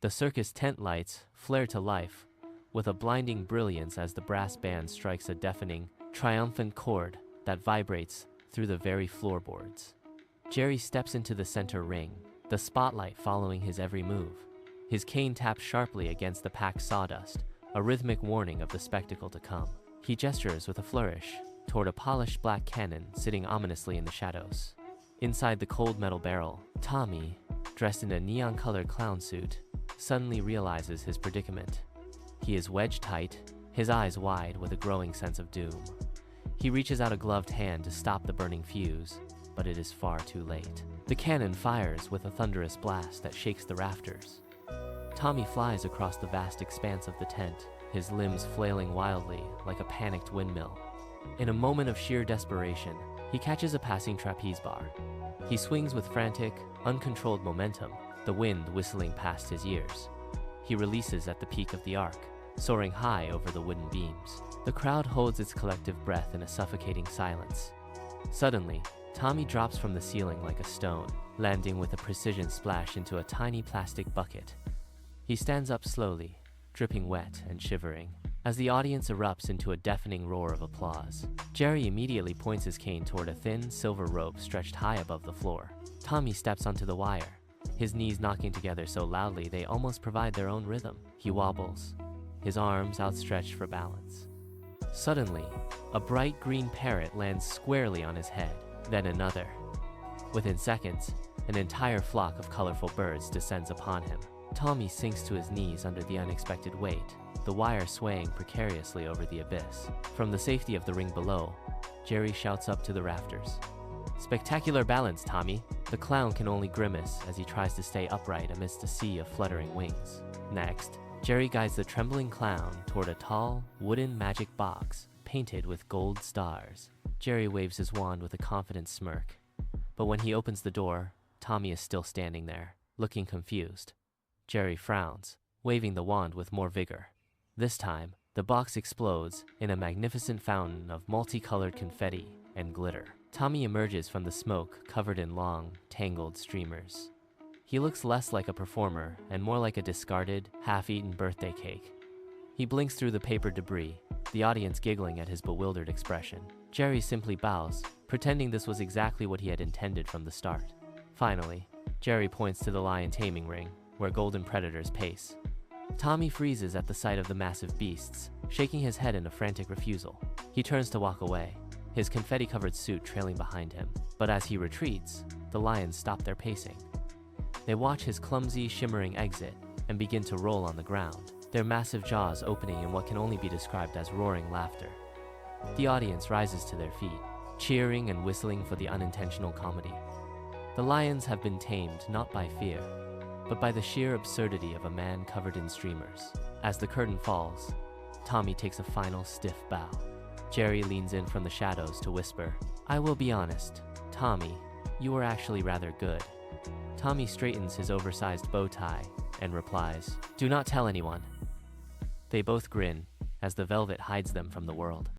The circus tent lights flare to life, with a blinding brilliance as the brass band strikes a deafening, triumphant chord that vibrates through the very floorboards. Jerry steps into the center ring, the spotlight following his every move. His cane taps sharply against the packed sawdust, a rhythmic warning of the spectacle to come. He gestures with a flourish toward a polished black cannon sitting ominously in the shadows. Inside the cold metal barrel, Tommy, dressed in a neon-colored clown suit, suddenly realizes his predicament. He is wedged tight, his eyes wide with a growing sense of doom. He reaches out a gloved hand to stop the burning fuse, but it is far too late. The cannon fires with a thunderous blast that shakes the rafters. Tommy flies across the vast expanse of the tent, his limbs flailing wildly like a panicked windmill. In a moment of sheer desperation, he catches a passing trapeze bar. He swings with frantic, uncontrolled momentum, the wind whistling past his ears. He releases at the peak of the arc, soaring high over the wooden beams. The crowd holds its collective breath in a suffocating silence. Suddenly, Tommy drops from the ceiling like a stone, landing with a precision splash into a tiny plastic bucket. He stands up slowly, dripping wet and shivering, as the audience erupts into a deafening roar of applause. Jerry immediately points his cane toward a thin, silver rope stretched high above the floor. Tommy steps onto the wire, his knees knocking together so loudly they almost provide their own rhythm. He wobbles, his arms outstretched for balance. Suddenly, a bright green parrot lands squarely on his head, then another. Within seconds, an entire flock of colorful birds descends upon him. Tommy sinks to his knees under the unexpected weight, the wire swaying precariously over the abyss. From the safety of the ring below, Jerry shouts up to the rafters. "Spectacular balance, Tommy!" The clown can only grimace as he tries to stay upright amidst a sea of fluttering wings. Next, Jerry guides the trembling clown toward a tall, wooden magic box painted with gold stars. Jerry waves his wand with a confident smirk. But when he opens the door, Tommy is still standing there, looking confused. Jerry frowns, waving the wand with more vigor. This time, the box explodes in a magnificent fountain of multicolored confetti and glitter. Tommy emerges from the smoke covered in long, tangled streamers. He looks less like a performer and more like a discarded, half-eaten birthday cake. He blinks through the paper debris, the audience giggling at his bewildered expression. Jerry simply bows, pretending this was exactly what he had intended from the start. Finally, Jerry points to the lion taming ring, where golden predators pace. Tommy freezes at the sight of the massive beasts, shaking his head in a frantic refusal. He turns to walk away, his confetti-covered suit trailing behind him. But as he retreats, the lions stop their pacing. They watch his clumsy, shimmering exit and begin to roll on the ground, their massive jaws opening in what can only be described as roaring laughter. The audience rises to their feet, cheering and whistling for the unintentional comedy. The lions have been tamed not by fear, but by the sheer absurdity of a man covered in streamers. As the curtain falls, Tommy takes a final stiff bow. Jerry leans in from the shadows to whisper, "I will be honest, Tommy, you were actually rather good." Tommy straightens his oversized bow tie and replies, "Do not tell anyone." They both grin as the velvet hides them from the world.